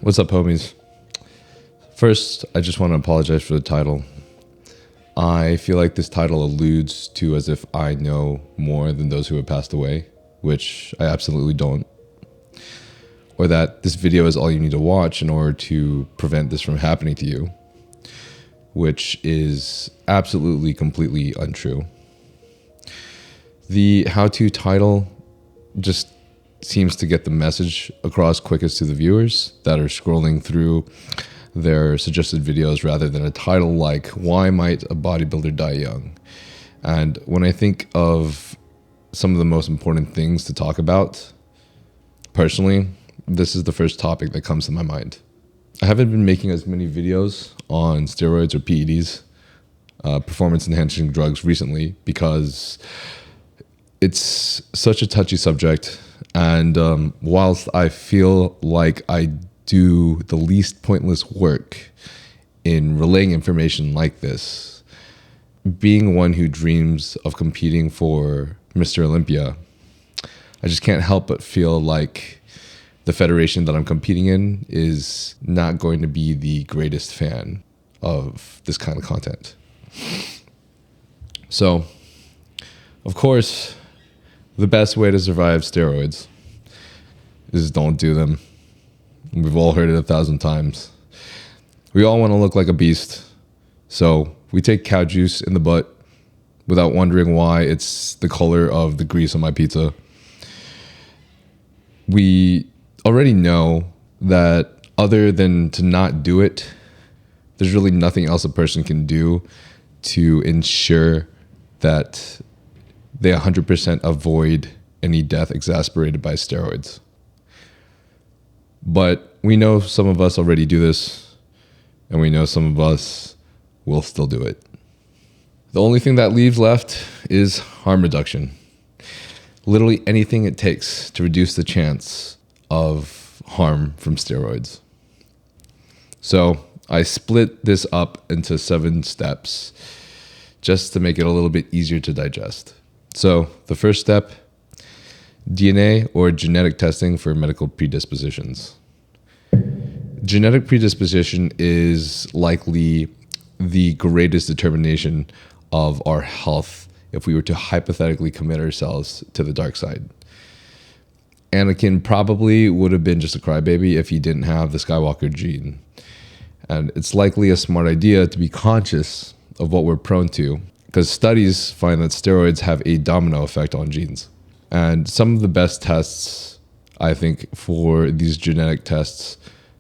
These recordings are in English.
What's up, homies? First, I just want to apologize for the title. I feel like this title alludes to as if I know more than those who have passed away, which I absolutely don't. Or that this video is all you need to watch in order to prevent this from happening to you, which is absolutely, completely untrue. The how-to title just seems to get the message across quickest to the viewers that are scrolling through their suggested videos rather than a title like, "Why Might a Bodybuilder Die Young?" And when I think of some of the most important things to talk about, personally, this is the first topic that comes to my mind. I haven't been making as many videos on steroids or PEDs, performance-enhancing drugs, recently because it's such a touchy subject. And whilst I feel like I do the least pointless work in relaying information like this, being one who dreams of competing for Mr. Olympia, I just can't help but feel like the federation that I'm competing in is not going to be the greatest fan of this kind of content. So, of course, the best way to survive steroids is don't do them. We've all heard it 1,000 times. We all want to look like a beast, so we take cow juice in the butt without wondering why it's the color of the grease on my pizza. We already know that other than to not do it, there's really nothing else a person can do to ensure that they 100% avoid any death exacerbated by steroids. But we know some of us already do this, and we know some of us will still do it. The only thing that leaves left is harm reduction. Literally anything it takes to reduce the chance of harm from steroids. So I split this up into 7 steps just to make it a little bit easier to digest. So the first step, DNA or genetic testing for medical predispositions. Genetic predisposition is likely the greatest determination of our health if we were to hypothetically commit ourselves to the dark side. Anakin probably would have been just a crybaby if he didn't have the Skywalker gene. And it's likely a smart idea to be conscious of what we're prone to, because studies find that steroids have a domino effect on genes. And some of the best tests, I think, for these genetic tests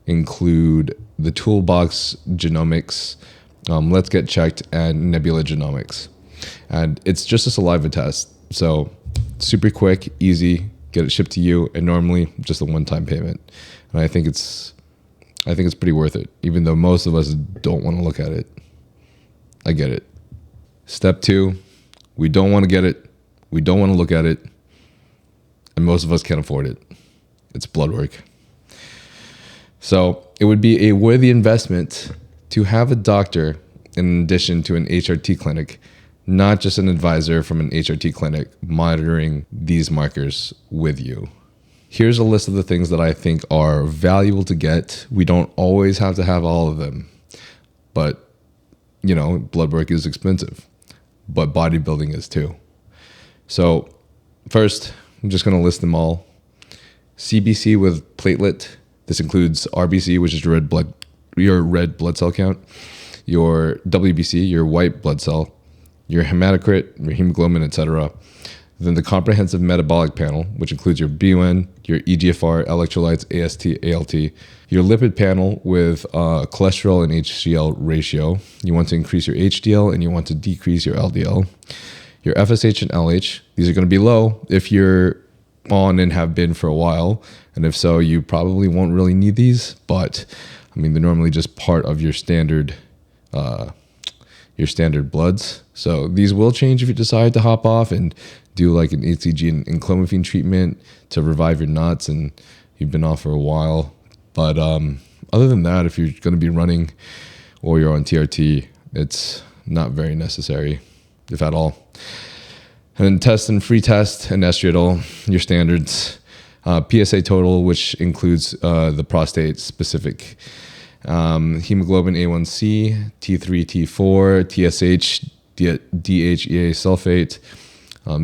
include the Toolbox Genomics, Let's Get Checked, and Nebula Genomics. And it's just a saliva test, so super quick, easy, get it shipped to you, and normally just a one-time payment. And I think it's pretty worth it, even though most of us don't want to look at it. I get it. Step 2, we don't want to get it, we don't want to look at it, and most of us can't afford it. It's blood work. So it would be a worthy investment to have a doctor in addition to an HRT clinic, not just an advisor from an HRT clinic monitoring these markers with you. Here's a list of the things that I think are valuable to get. We don't always have to have all of them, but blood work is expensive, but bodybuilding is too. So first, I'm just going to list them all. CBC with platelet. This includes RBC, which is your red blood cell count, your WBC, your white blood cell, your hematocrit, your hemoglobin, etc. Then the comprehensive metabolic panel, which includes your BUN, your EGFR, electrolytes, AST, ALT, your lipid panel with cholesterol and HDL ratio. You want to increase your HDL and you want to decrease your LDL. Your FSH and LH, these are going to be low if you're on and have been for a while. And if so, you probably won't really need these, but they're normally just part of your standard bloods. So these will change if you decide to hop off and do like an HCG and clomiphene treatment to revive your nuts and you've been off for a while. But other than that, if you're going to be running or you're on TRT, it's not very necessary, if at all. And then test and free test and estriadol, your standards. PSA total, which includes the prostate-specific hemoglobin A1C, T3, T4, TSH, DHEA sulfate.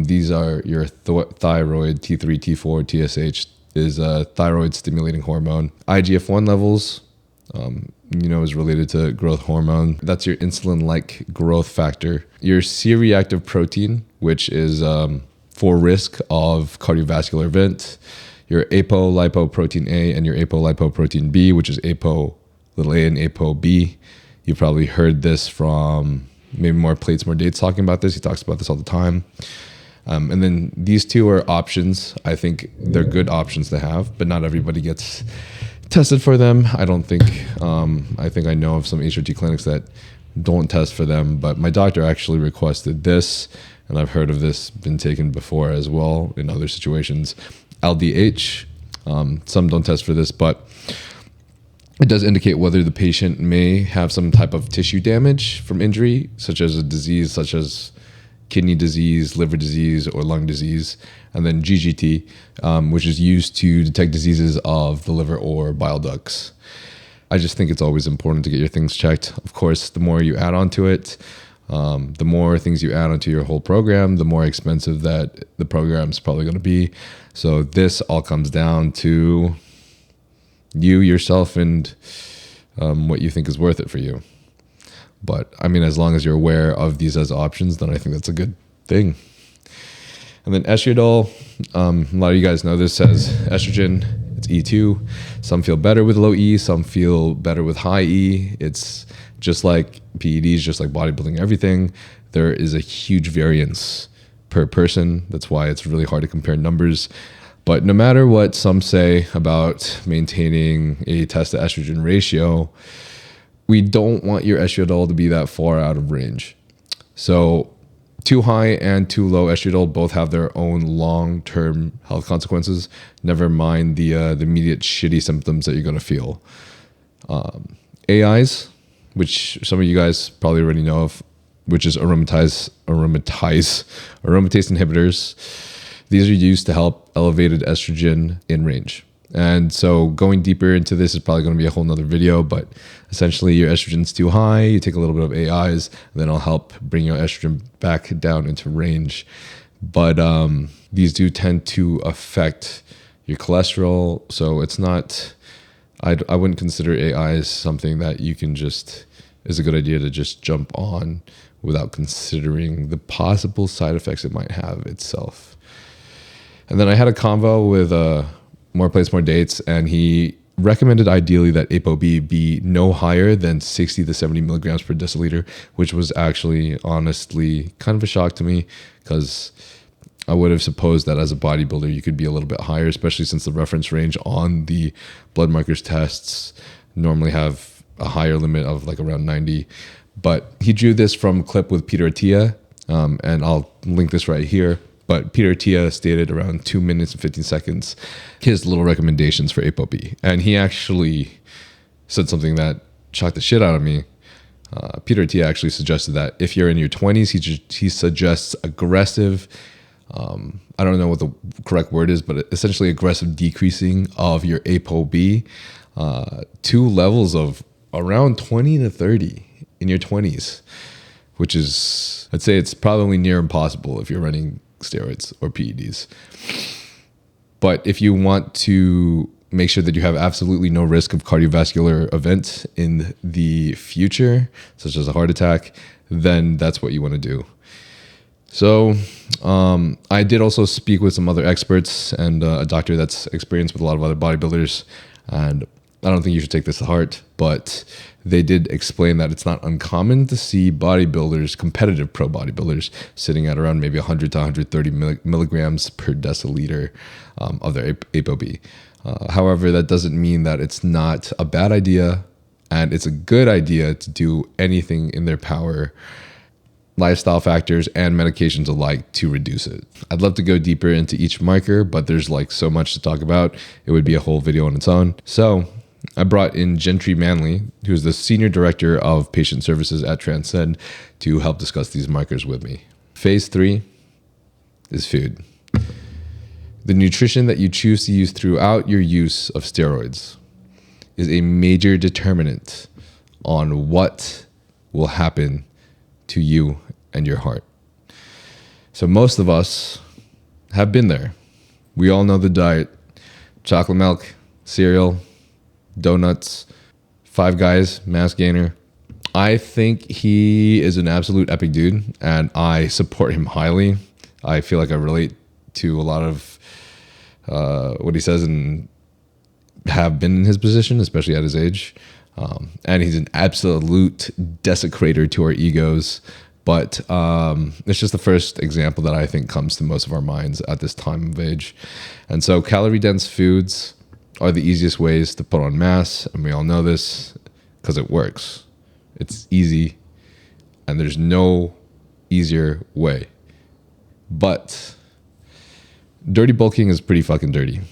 These are your thyroid, T3, T4, TSH is a thyroid stimulating hormone. IGF-1 levels, is related to growth hormone. That's your insulin-like growth factor. Your C-reactive protein, which is for risk of cardiovascular event. Your apolipoprotein A and your apolipoprotein B, which is apo little a and apo B. You've probably heard this from maybe More Plates, More Dates talking about this. He talks about this all the time. And then these two are options. I think they're good options to have, but not everybody gets tested for them. I don't think, I think I know of some HRT clinics that don't test for them, but my doctor actually requested this, and I've heard of this been taken before as well in other situations. LDH, some don't test for this, but it does indicate whether the patient may have some type of tissue damage from injury, such as a disease such as kidney disease, liver disease, or lung disease. And then GGT, which is used to detect diseases of the liver or bile ducts. I just think it's always important to get your things checked. Of course, the more you add on to it, the more things you add onto your whole program, the more expensive that the program is probably going to be. So this all comes down to you, yourself, and what you think is worth it for you. But I mean, as long as you're aware of these as options, then I think that's a good thing. And then estriadol, a lot of you guys know this as estrogen. It's E2. Some feel better with low E, some feel better with high E. It's just like PEDs, just like bodybuilding, everything. There is a huge variance per person. That's why it's really hard to compare numbers. But no matter what some say about maintaining a test to estrogen ratio, we don't want your estriadol to be that far out of range. So too high and too low estriadol both have their own long-term health consequences. Never mind the immediate shitty symptoms that you're going to feel. AIs, which some of you guys probably already know of, which is aromatase inhibitors. These are used to help elevated estrogen in range. And so going deeper into this is probably going to be a whole nother video, but essentially your estrogen's too high, you take a little bit of AIs, and then it'll help bring your estrogen back down into range. But these do tend to affect your cholesterol. So it's not, I wouldn't consider AIs something that you can just, is a good idea to just jump on without considering the possible side effects it might have itself. And then I had a convo with More Plates, More Dates, and he recommended ideally that ApoB be no higher than 60 to 70 milligrams per deciliter, which was actually honestly kind of a shock to me, because I would have supposed that as a bodybuilder you could be a little bit higher, especially since the reference range on the blood markers tests normally have a higher limit of like around 90. But he drew this from a clip with Peter Attia, and I'll link this right here. But Peter Attia stated around 2 minutes and 15 seconds his little recommendations for ApoB. And he actually said something that shocked the shit out of me. Peter Attia actually suggested that if you're in your 20s, he suggests aggressive, I don't know what the correct word is, but essentially aggressive decreasing of your ApoB to levels of around 20 to 30 in your 20s, which is, I'd say it's probably near impossible if you're running steroids or PEDs. But if you want to make sure that you have absolutely no risk of cardiovascular events in the future, such as a heart attack, then that's what you want to do. So I did also speak with some other experts and a doctor that's experienced with a lot of other bodybuilders, and I don't think you should take this to heart, but they did explain that it's not uncommon to see bodybuilders, competitive pro bodybuilders, sitting at around maybe 100 to 130 milligrams per deciliter of their ApoB. However, that doesn't mean that it's not a bad idea, and it's a good idea to do anything in their power, lifestyle factors and medications alike, to reduce it. I'd love to go deeper into each marker, but there's like so much to talk about. It would be a whole video on its own. So I brought in Gentry Manley, who's the Senior Director of Patient Services at Transcend, to help discuss these markers with me. Phase 3 is food. The nutrition that you choose to use throughout your use of steroids is a major determinant on what will happen to you and your heart. So most of us have been there. We all know the diet: chocolate milk, cereal, donuts, Five Guys, mass gainer. I think he is an absolute epic dude, and I support him highly. I feel like I relate to a lot of what he says and have been in his position, especially at his age. And he's an absolute desecrator to our egos. But it's just the first example that I think comes to most of our minds at this time of age. And so calorie-dense foods are the easiest ways to put on mass, and we all know this because it works. It's easy, and there's no easier way. But dirty bulking is pretty fucking dirty.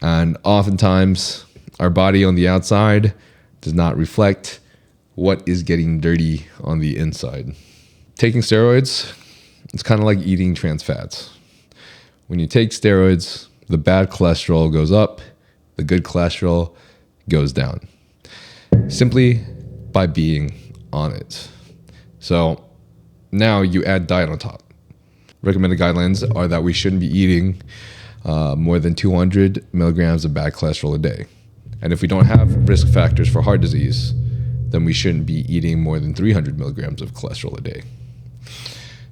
And oftentimes, our body on the outside does not reflect what is getting dirty on the inside. Taking steroids, it's kind of like eating trans fats. When you take steroids, the bad cholesterol goes up, the good cholesterol goes down, simply by being on it. So now you add diet on top. Recommended guidelines are that we shouldn't be eating more than 200 milligrams of bad cholesterol a day. And if we don't have risk factors for heart disease, then we shouldn't be eating more than 300 milligrams of cholesterol a day.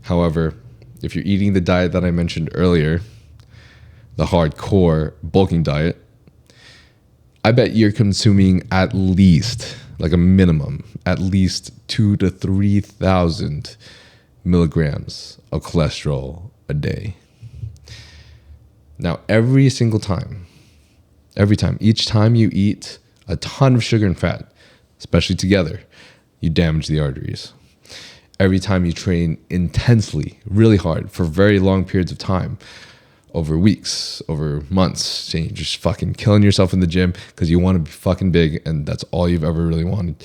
However, if you're eating the diet that I mentioned earlier, the hardcore bulking diet, I bet you're consuming at least, like a minimum, at least 2,000 to 3,000 milligrams of cholesterol a day. Now, each time you eat a ton of sugar and fat, especially together, you damage the arteries. Every time you train intensely, really hard, for very long periods of time, over weeks, over months, you're just fucking killing yourself in the gym because you want to be fucking big and that's all you've ever really wanted,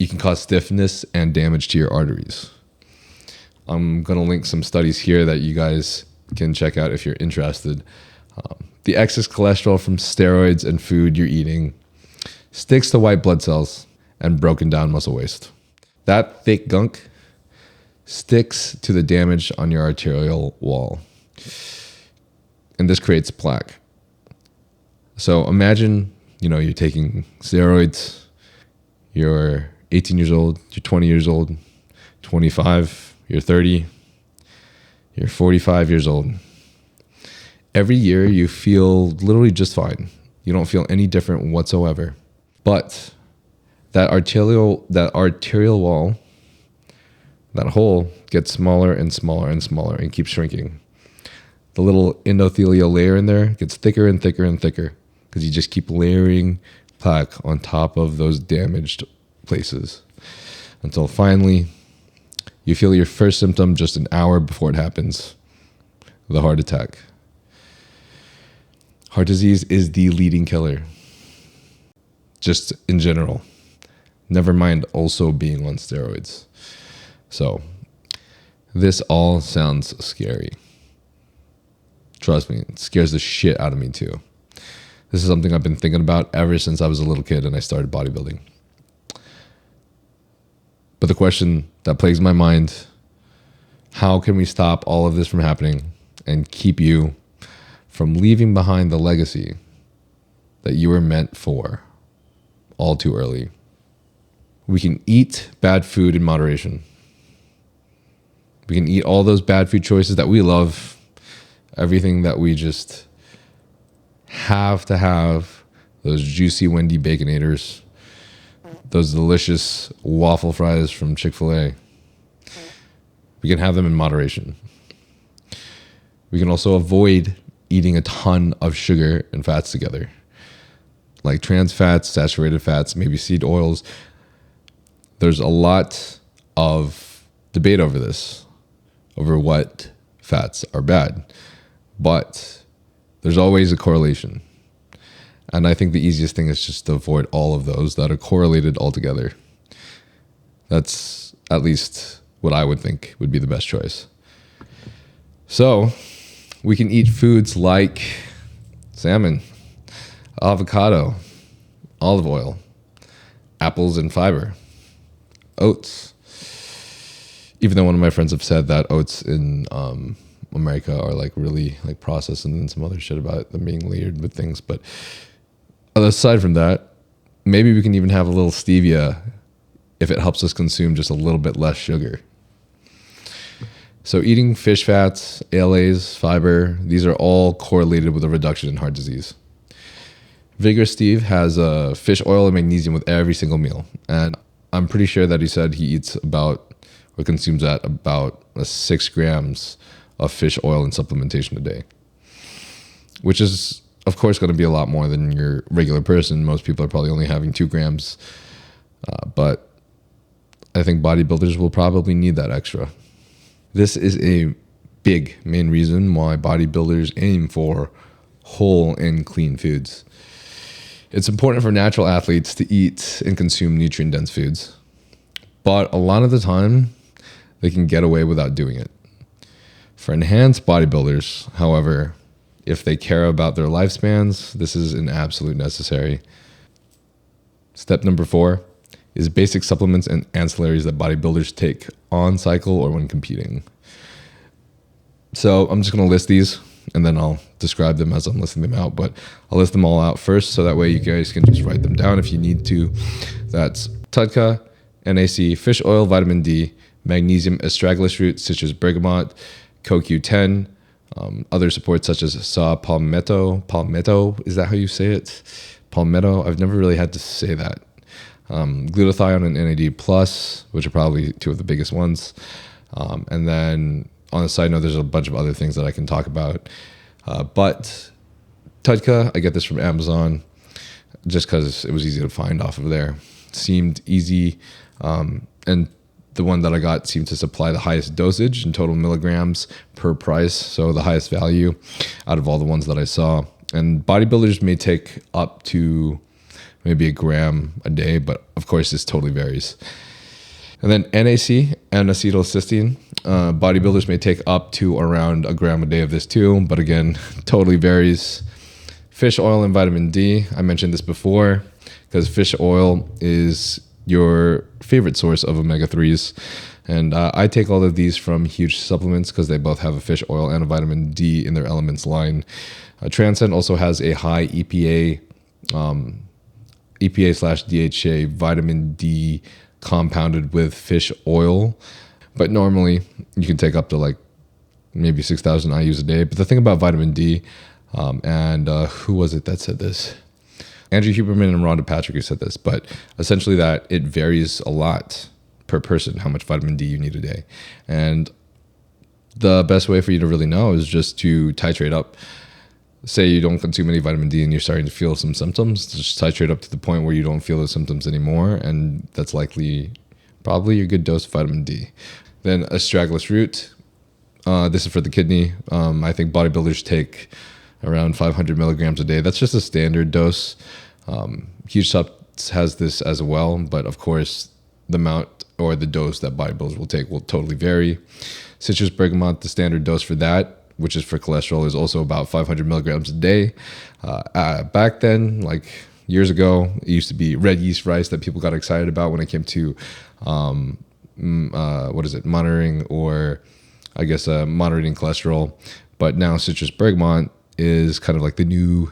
you can cause stiffness and damage to your arteries. I'm going to link some studies here that you guys can check out if you're interested. The excess cholesterol from steroids and food you're eating sticks to white blood cells and broken down muscle waste. That thick gunk sticks to the damage on your arterial wall. And this creates plaque. So imagine, you're taking steroids, you're 18 years old, you're 20 years old, 25, you're 30, you're 45 years old. Every year you feel literally just fine. You don't feel any different whatsoever. But that arterial wall, that hole, gets smaller and smaller and smaller and keeps shrinking. The little endothelial layer in there gets thicker and thicker and thicker because you just keep layering plaque on top of those damaged places until finally you feel your first symptom just an hour before it happens, the heart attack. Heart disease is the leading killer, just in general. Never mind also being on steroids. So this all sounds scary. Trust me, it scares the shit out of me too. This is something I've been thinking about ever since I was a little kid and I started bodybuilding. But the question that plagues my mind, how can we stop all of this from happening and keep you from leaving behind the legacy that you were meant for all too early? We can eat bad food in moderation. We can eat all those bad food choices that we love, everything that we just have to have, those juicy Wendy Baconators, those delicious waffle fries from Chick-fil-A. We can have them in moderation. We can also avoid eating a ton of sugar and fats together, like trans fats, saturated fats, maybe seed oils. There's a lot of debate over this, over what fats are bad. But there's always a correlation. And I think the easiest thing is just to avoid all of those that are correlated altogether. That's at least what I would think would be the best choice. So We can eat foods like salmon, avocado, olive oil, apples and fiber, oats. Even though one of my friends have said that oats in America are like really like processed, and then some other shit about them being layered with things. But aside from that, maybe we can even have a little stevia if it helps us consume just a little bit less sugar. So eating fish fats, ALAs, fiber, these are all correlated with a reduction in heart disease. Vigorous Steve has fish oil and magnesium with every single meal. And I'm pretty sure that he said he eats about, or consumes at about 6 grams of fish oil and supplementation a day, which is, of course, going to be a lot more than your regular person. Most people are probably only having 2 grams. But I think bodybuilders will probably need that extra. This is a big main reason why bodybuilders aim for whole and clean foods. It's important for natural athletes to eat and consume nutrient-dense foods, but a lot of the time, they can get away without doing it. For enhanced bodybuilders, however, if they care about their lifespans, this is an absolute necessary. Step number 4 is basic supplements and ancillaries that bodybuilders take on cycle or when competing. So I'm just going to list these, and then I'll describe them as I'm listing them out, but I'll list them all out first, so that way you guys can just write them down if you need to. That's TUDCA, NAC, fish oil, vitamin D, magnesium, astragalus root, citrus bergamot, CoQ10, other supports such as saw palmetto, is that how you say it? Palmetto, I've never really had to say that. Glutathione and NAD+, which are probably 2 of the biggest ones. And then on a side note, there's a bunch of other things that I can talk about. But TUDCA, I get this from Amazon just because it was easy to find off of there. Seemed easy. And the one that I got seemed to supply the highest dosage in total milligrams per price. So the highest value out of all the ones that I saw. And bodybuilders may take up to maybe 1 gram a day, but of course this totally varies. And then NAC, N-acetylcysteine, bodybuilders may take up to around 1 gram a day of this too, but again, totally varies. Fish oil and vitamin D, I mentioned this before, because fish oil is your favorite source of omega-3s. And I take all of these from Huge Supplements because they both have a fish oil and a vitamin D in their elements line. Transcend also has a high EPA/DHA vitamin D compounded with fish oil, but normally you can take up to like maybe 6,000 IUs a day. But the thing about vitamin D, who was it that said this? Andrew Huberman and Rhonda Patrick who said this, but essentially that it varies a lot per person how much vitamin D you need a day. And the best way for you to really know is just to titrate up. Say you don't consume any vitamin D and you're starting to feel some symptoms, just titrate up to the point where you don't feel those symptoms anymore, and that's probably a good dose of vitamin D. Then astragalus root, this is for the kidney. I think bodybuilders take around 500 milligrams a day. That's just a standard dose. Huge Subs has this as well, but of course the amount or the dose that bodybuilders will take will totally vary. Citrus bergamot, the standard dose for that, which is for cholesterol, is also about 500 milligrams a day. Back then, like years ago, it used to be red yeast rice that people got excited about when it came to monitoring, or I guess monitoring cholesterol. But now citrus bergamot is kind of like the new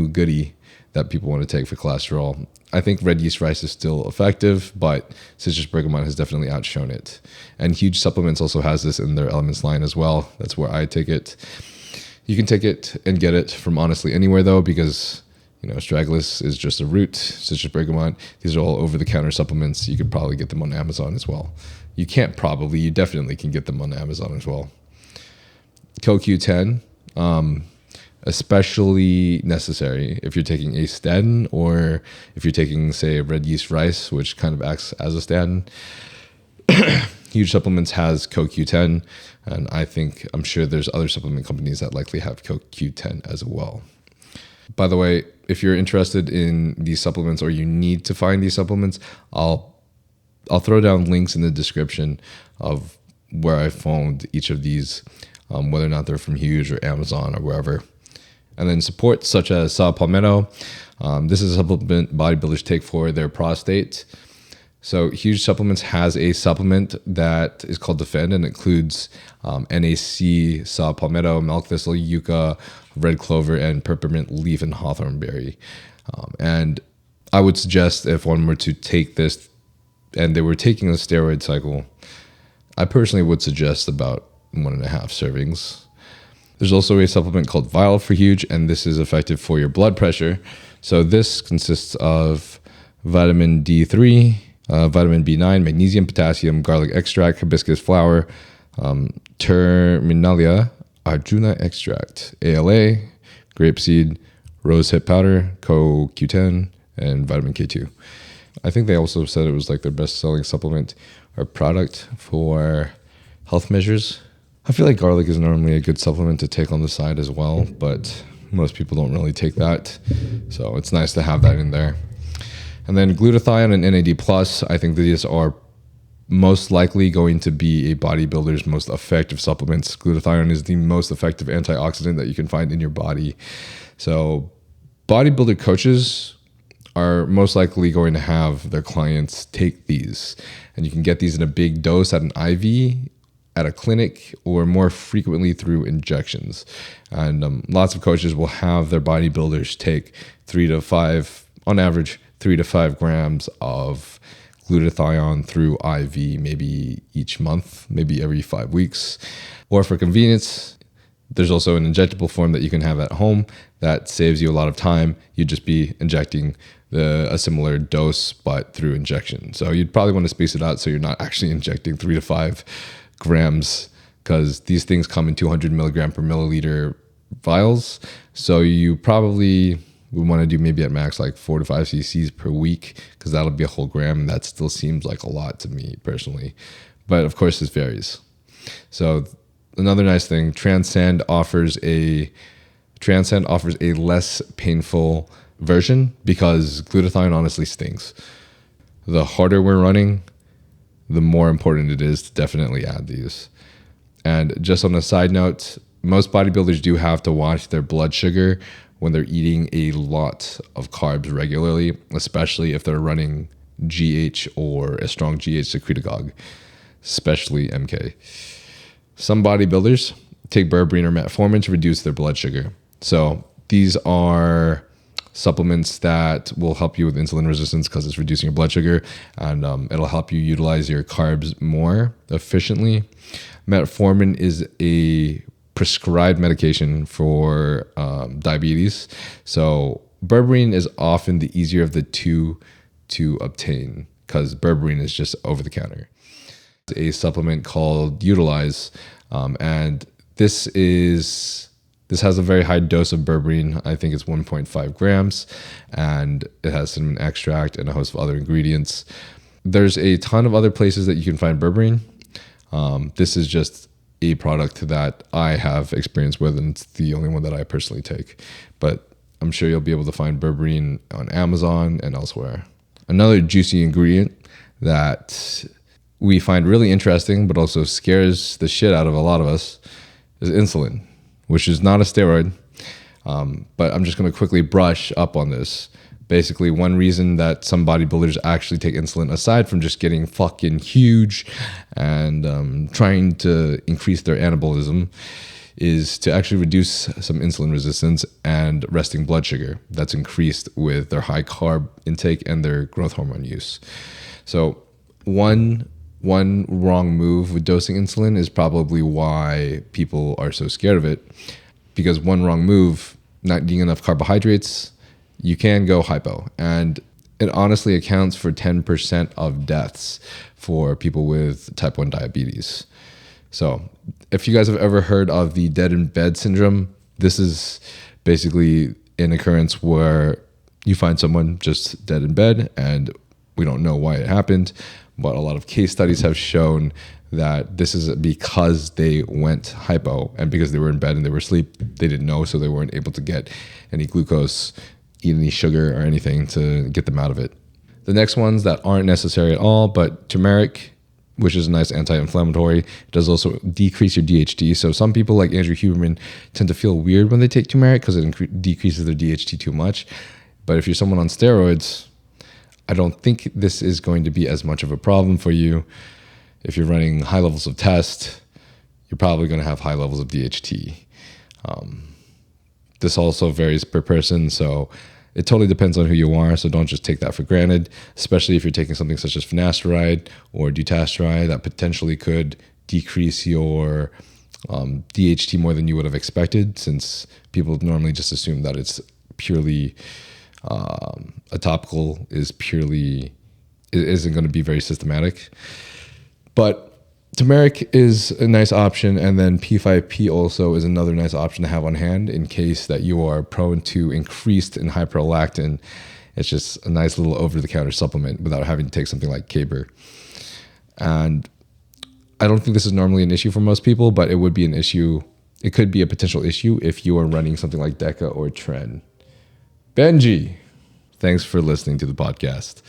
goodie that people want to take for cholesterol. I think red yeast rice is still effective, but citrus bergamot has definitely outshone it. And Huge Supplements also has this in their elements line as well. That's where I take it. You can take it and get it from honestly anywhere though, because astragalus is just a root. Citrus bergamot, these are all over-the-counter supplements. You could probably get them on Amazon as well. You definitely can get them on Amazon as well. CoQ10, especially necessary if you're taking a statin, or if you're taking, say, red yeast rice, which kind of acts as a statin. Huge Supplements has CoQ10, and I'm sure there's other supplement companies that likely have CoQ10 as well. By the way, if you're interested in these supplements, or you need to find these supplements, I'll throw down links in the description of where I found each of these. whether or not they're from Huge or Amazon or wherever. And then supports such as saw palmetto. This is a supplement bodybuilders take for their prostate. So Huge Supplements has a supplement that is called Defend, and includes NAC, saw palmetto, milk thistle, yucca, red clover, and peppermint leaf and hawthorn berry. And I would suggest if one were to take this and they were taking a steroid cycle, I personally would suggest about 1.5 servings. There's also a supplement called Vital for Huge, and this is effective for your blood pressure. So this consists of vitamin D3, vitamin B9, magnesium, potassium, garlic extract, hibiscus flower, terminalia, arjuna extract, ALA, grapeseed, rosehip powder, CoQ10, and vitamin K2. I think they also said it was like their best-selling supplement or product for health measures. I feel like garlic is normally a good supplement to take on the side as well, but most people don't really take that. So it's nice to have that in there. And then glutathione and NAD+, I think these are most likely going to be a bodybuilder's most effective supplements. Glutathione is the most effective antioxidant that you can find in your body. So bodybuilder coaches are most likely going to have their clients take these. And you can get these in a big dose at an IV, at a clinic, or more frequently through injections. And lots of coaches will have their bodybuilders take 3 to 5, on average, 3 to 5 grams of glutathione through IV, maybe each month, maybe every 5 weeks. Or for convenience, there's also an injectable form that you can have at home that saves you a lot of time. You'd just be injecting a similar dose, but through injection. So you'd probably want to space it out so you're not actually injecting 3 to 5 grams, because these things come in 200 milligram per milliliter vials. So you probably would want to do maybe at max like 4 to 5 cc's per week, because that'll be a whole gram. That still seems like a lot to me personally, but of course this varies. So another nice thing, Transcend offers a less painful version, because glutathione honestly stings. The harder we're running, the more important it is to definitely add these. And just on a side note, most bodybuilders do have to watch their blood sugar when they're eating a lot of carbs regularly, especially if they're running GH or a strong GH secretagogue, especially MK. Some bodybuilders take berberine or metformin to reduce their blood sugar. So these are supplements that will help you with insulin resistance because it's reducing your blood sugar, and it'll help you utilize your carbs more efficiently. Metformin is a prescribed medication for diabetes. So berberine is often the easier of the two to obtain, because berberine is just over the counter. A supplement called Utilize, and this has a very high dose of berberine. I think it's 1.5 grams, and it has some extract and a host of other ingredients. There's a ton of other places that you can find berberine. This is just a product that I have experience with, and it's the only one that I personally take. But I'm sure you'll be able to find berberine on Amazon and elsewhere. Another juicy ingredient that we find really interesting, but also scares the shit out of a lot of us, is insulin, which is not a steroid. But I'm just going to quickly brush up on this. Basically, one reason that some bodybuilders actually take insulin, aside from just getting fucking huge and trying to increase their anabolism, is to actually reduce some insulin resistance and resting blood sugar that's increased with their high carb intake and their growth hormone use. So one wrong move with dosing insulin is probably why people are so scared of it, because one wrong move, not eating enough carbohydrates, you can go hypo. And it honestly accounts for 10% of deaths for people with type 1 diabetes. So if you guys have ever heard of the dead in bed syndrome, this is basically an occurrence where you find someone just dead in bed and we don't know why it happened. But a lot of case studies have shown that this is because they went hypo, and because they were in bed and they were asleep, they didn't know, so they weren't able to get any glucose, eat any sugar or anything to get them out of it. The next ones that aren't necessary at all, but turmeric, which is a nice anti-inflammatory. It does also decrease your DHT. So some people like Andrew Huberman tend to feel weird when they take turmeric because it decreases their DHT too much. But if you're someone on steroids, I don't think this is going to be as much of a problem for you. If you're running high levels of test, you're probably going to have high levels of DHT. This also varies per person, so it totally depends on who you are, so don't just take that for granted, especially if you're taking something such as finasteride or dutasteride that potentially could decrease your DHT more than you would have expected, since people normally just assume that it's purely a topical isn't going to be very systematic. But turmeric is a nice option, and then P5P also is another nice option to have on hand in case that you are prone to increased in hyperlactin. It's just a nice little over-the-counter supplement without having to take something like Caber. And I don't think this is normally an issue for most people, but it would be an issue. It could be a potential issue if you are running something like Deca or Tren. Benji, thanks for listening to the podcast.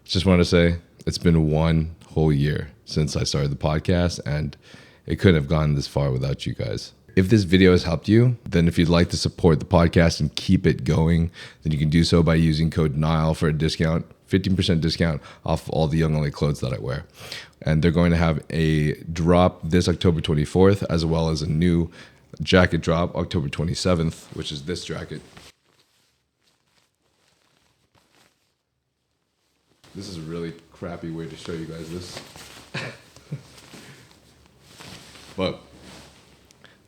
Just want to say it's been one whole year since I started the podcast, and it couldn't have gone this far without you guys. If this video has helped you, then if you'd like to support the podcast and keep it going, then you can do so by using code NILE for a discount, 15% discount off all the Young LA clothes that I wear. And they're going to have a drop this October 24th, as well as a new jacket drop October 27th, which is this jacket. This is a really crappy way to show you guys this. But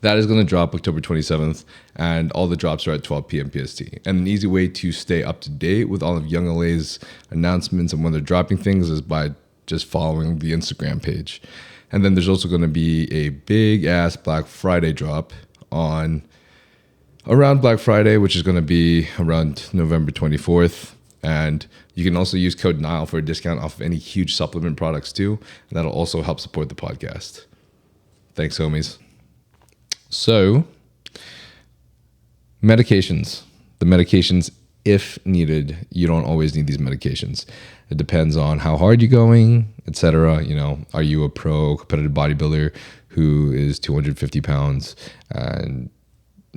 that is going to drop October 27th, and all the drops are at 12 p.m. PST. And an easy way to stay up to date with all of Young LA's announcements and when they're dropping things is by just following the Instagram page. And then there's also going to be a big ass Black Friday drop on around Black Friday, which is going to be around November 24th. And you can also use code NILE for a discount off of any huge supplement products too. And that'll also help support the podcast. Thanks, homies. So, medications. The medications, if needed, you don't always need these medications. It depends on how hard you're going, etc. You know, are you a pro competitive bodybuilder who is 250 pounds and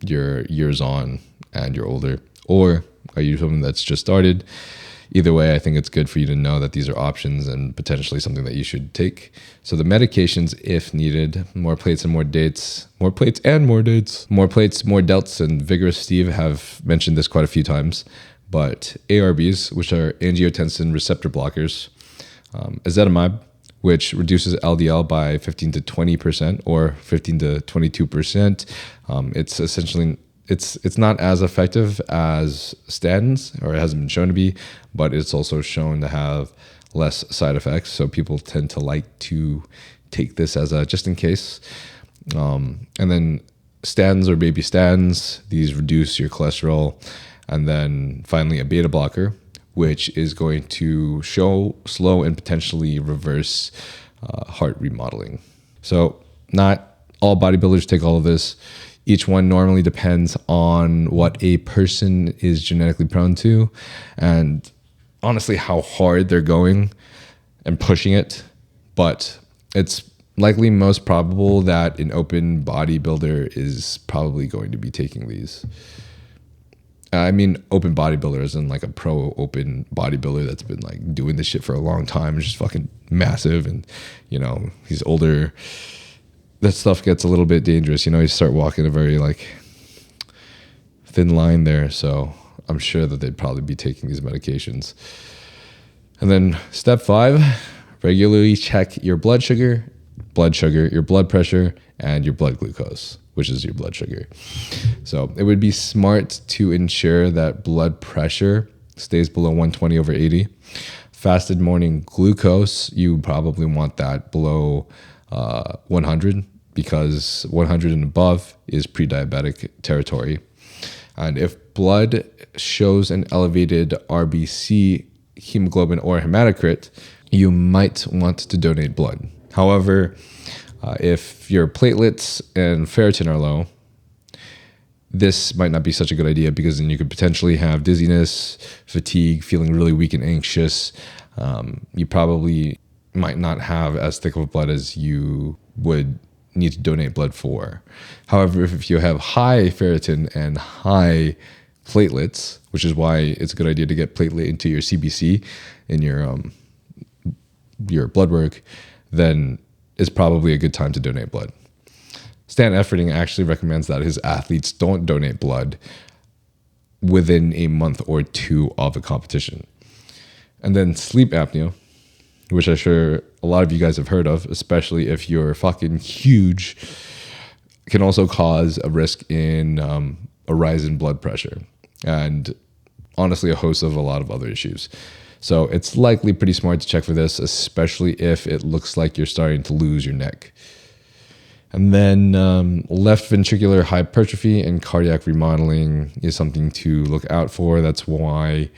you're years on and you're older? Or are you someone that's just started? Either way, I think it's good for you to know that these are options and potentially something that you should take. So the medications, if needed, more plates and more dates, more plates and more dates, more plates, more delts, and Vigorous Steve have mentioned this quite a few times. But ARBs, which are angiotensin receptor blockers, ezetimibe, which reduces LDL by 15 to 20% or 15 to 22%. It's essentially it's not as effective as statins, or it hasn't been shown to be, but it's also shown to have less side effects. So people tend to like to take this as a just in case. And then statins or baby statins, these reduce your cholesterol. And then finally a beta blocker, which is going to show, slow, and potentially reverse heart remodeling. So not all bodybuilders take all of this. Each one normally depends on what a person is genetically prone to and honestly how hard they're going and pushing it. But it's likely most probable that an open bodybuilder is probably going to be taking these. I mean, open bodybuilder isn't like a pro open bodybuilder that's been like doing this shit for a long time and just fucking massive and, you know, he's older. That stuff gets a little bit dangerous. You know, you start walking a very like thin line there. So I'm sure that they'd probably be taking these medications. And then step 5, regularly check your blood sugar, your blood pressure, and your blood glucose, which is your blood sugar. So it would be smart to ensure that blood pressure stays below 120/80. Fasted morning glucose, you probably want that below 100, because 100 and above is pre-diabetic territory. And if blood shows an elevated RBC, hemoglobin, or hematocrit, you might want to donate blood. However, if your platelets and ferritin are low, this might not be such a good idea, because then you could potentially have dizziness, fatigue, feeling really weak and anxious. You probably might not have as thick of blood as you would need to donate blood for. However, if you have high ferritin and high platelets, which is why it's a good idea to get platelet into your CBC in your blood work, then it's probably a good time to donate blood. Stan Efferding actually recommends that his athletes don't donate blood within a month or two of a competition. And then sleep apnea, which I'm sure a lot of you guys have heard of, especially if you're fucking huge, can also cause a risk in a rise in blood pressure and honestly a host of a lot of other issues. So it's likely pretty smart to check for this, especially if it looks like you're starting to lose your neck. And then left ventricular hypertrophy and cardiac remodeling is something to look out for. That's why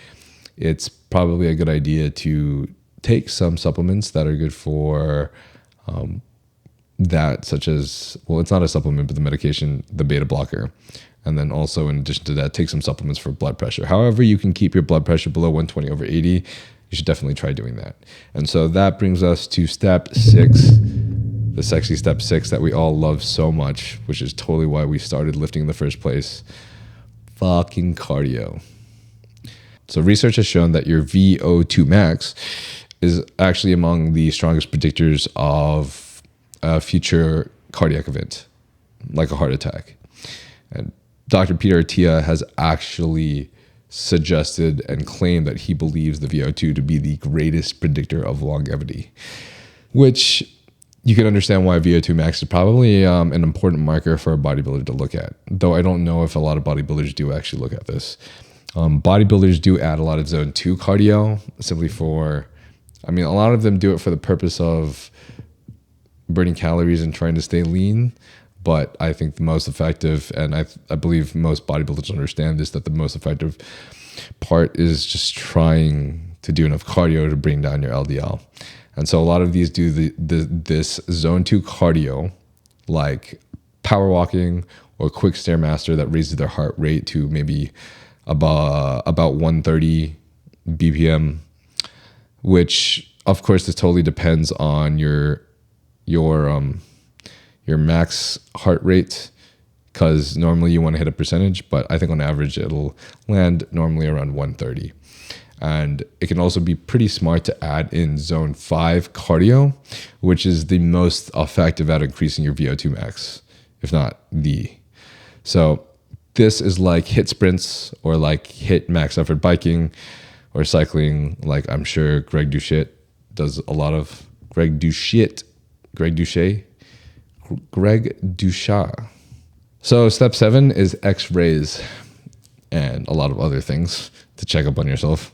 it's probably a good idea to take some supplements that are good for that, such as, well, it's not a supplement, but the medication, the beta blocker. And then also, in addition to that, take some supplements for blood pressure. However, you can keep your blood pressure below 120/80. You should definitely try doing that. And so that brings us to step 6, the sexy step 6 that we all love so much, which is totally why we started lifting in the first place. Fucking cardio. So research has shown that your VO2 max is actually among the strongest predictors of a future cardiac event, like a heart attack. And Dr. Peter Attia has actually suggested and claimed that he believes the VO2 to be the greatest predictor of longevity, which you can understand why VO2 max is probably an important marker for a bodybuilder to look at, though I don't know if a lot of bodybuilders do actually look at this. Bodybuilders do add a lot of zone 2 cardio simply for, a lot of them do it for the purpose of burning calories and trying to stay lean. But I think the most effective, and I believe most bodybuilders understand this, that the most effective part is just trying to do enough cardio to bring down your LDL. And so a lot of these do this zone 2 cardio, like power walking or quick stairmaster that raises their heart rate to maybe about 130 BPM, which of course this totally depends on your max heart rate, because normally you want to hit a percentage, but I think on average it'll land normally around 130. And it can also be pretty smart to add in zone 5 cardio, which is the most effective at increasing your VO2 max, if not the. So this is like HIIT sprints or like HIIT max effort biking or cycling, like I'm sure Greg Douchet does a lot of. Greg Douchet. So step 7 is x-rays and a lot of other things to check up on yourself.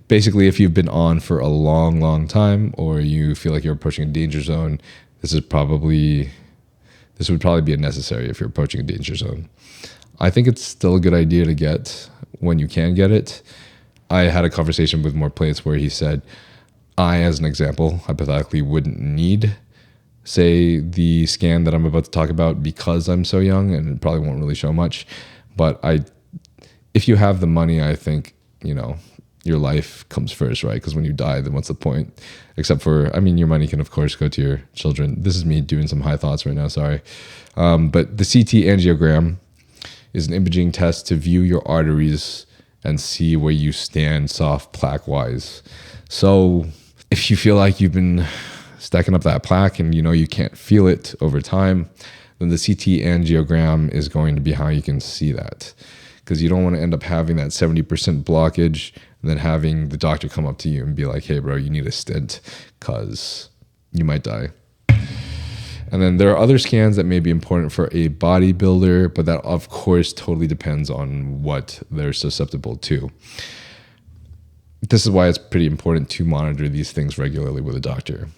Basically, if you've been on for a long, long time, or you feel like you're approaching a danger zone, this would probably be necessary if you're approaching a danger zone. I think it's still a good idea to get when you can get it. I had a conversation with More Plates where he said, I, as an example, hypothetically wouldn't need, say, the scan that I'm about to talk about because I'm so young, and it probably won't really show much. But if you have the money, I think, your life comes first, right? Because when you die, then what's the point? Except for, your money can, of course, go to your children. This is me doing some high thoughts right now, sorry. But the CT angiogram is an imaging test to view your arteries and see where you stand soft plaque-wise. So if you feel like you've been stacking up that plaque and you can't feel it over time, then the CT angiogram is going to be how you can see that. Because you don't want to end up having that 70% blockage and then having the doctor come up to you and be like, hey bro, you need a stent because you might die. And then there are other scans that may be important for a bodybuilder, but that of course totally depends on what they're susceptible to. This is why it's pretty important to monitor these things regularly with a doctor.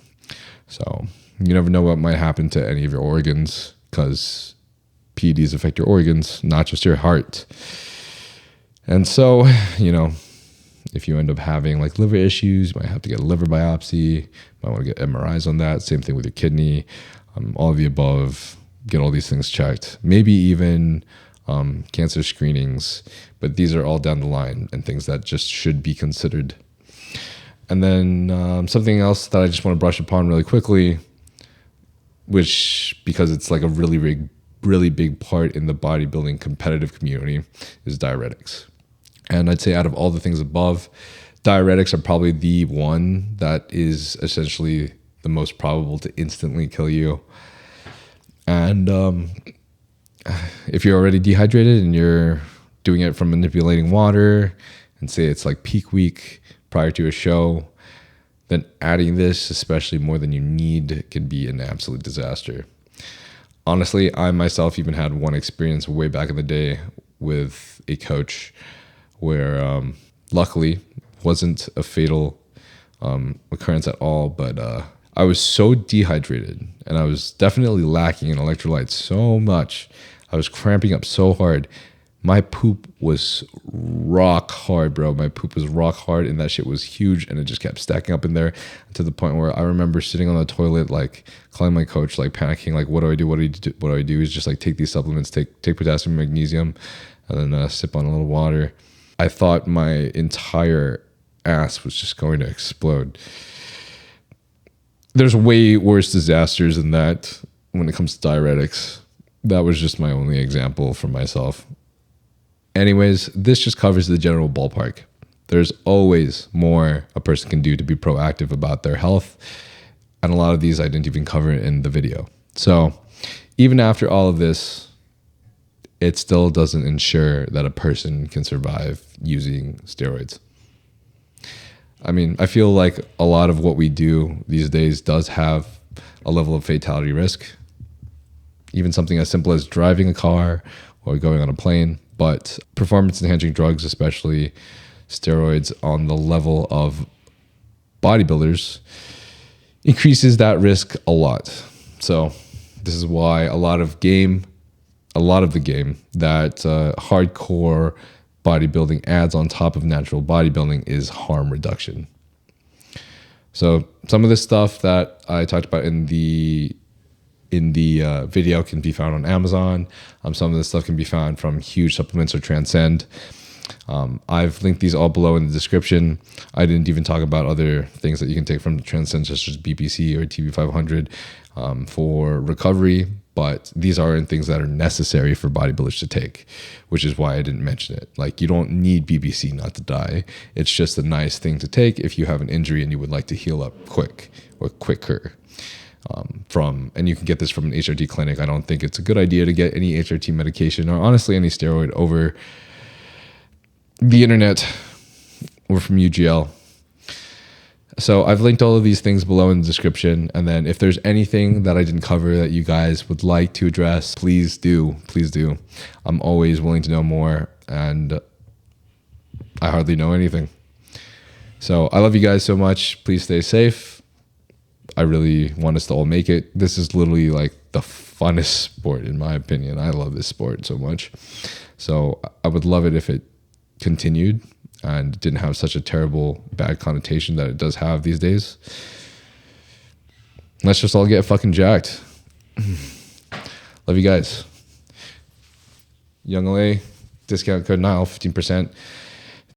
So you never know what might happen to any of your organs, because PEDs affect your organs, not just your heart. And so, if you end up having like liver issues, you might have to get a liver biopsy, might want to get MRIs on that. Same thing with your kidney, all of the above, get all these things checked. Maybe even cancer screenings, but these are all down the line and things that just should be considered. And then something else that I just want to brush upon really quickly, which because it's like a really big part in the bodybuilding competitive community, is diuretics. And I'd say out of all the things above, diuretics are probably the one that is essentially the most probable to instantly kill you. And if you're already dehydrated and you're doing it from manipulating water, and say it's like peak week prior to a show, then adding this, especially more than you need, can be an absolute disaster. Honestly, I myself even had one experience way back in the day with a coach where luckily wasn't a fatal occurrence at all, but I was so dehydrated and I was definitely lacking in electrolytes so much. I was cramping up so hard. My poop was rock hard, bro. My poop was rock hard, and that shit was huge, and it just kept stacking up in there to the point where I remember sitting on the toilet, like calling my coach, like panicking, like, what do I do? What do I do? He's just like, take these supplements, take potassium, magnesium, and then sip on a little water. I thought my entire ass was just going to explode. There's way worse disasters than that when it comes to diuretics. That was just my only example for myself. Anyways, this just covers the general ballpark. There's always more a person can do to be proactive about their health. And a lot of these I didn't even cover in the video. So even after all of this, it still doesn't ensure that a person can survive using steroids. I mean, I feel like a lot of what we do these days does have a level of fatality risk. Even something as simple as driving a car or going on a plane. But performance-enhancing drugs, especially steroids on the level of bodybuilders, increases that risk a lot. So this is why a lot of the game that hardcore bodybuilding adds on top of natural bodybuilding is harm reduction. So some of this stuff that I talked about in the video can be found on Amazon. Some of this stuff can be found from Huge Supplements or Transcend. I've linked these all below in the description. I didn't even talk about other things that you can take from Transcend, such as BPC or TB500 for recovery, but these aren't things that are necessary for bodybuilders to take, which is why I didn't mention it. Like, you don't need BPC not to die. It's just a nice thing to take if you have an injury and you would like to heal up quick or quicker. And you can get this from an HRT clinic. I don't think it's a good idea to get any HRT medication or honestly any steroid over the internet or from UGL. So I've linked all of these things below in the description. And then if there's anything that I didn't cover that you guys would like to address, please do. Please do. I'm always willing to know more, and I hardly know anything. So I love you guys so much. Please stay safe. I really want us to all make it. This is literally like the funnest sport in my opinion. I love this sport so much. So I would love it if it continued and didn't have such a terrible, bad connotation that it does have these days. Let's just all get fucking jacked. Love you guys. Young LA, discount code Nile, 15%.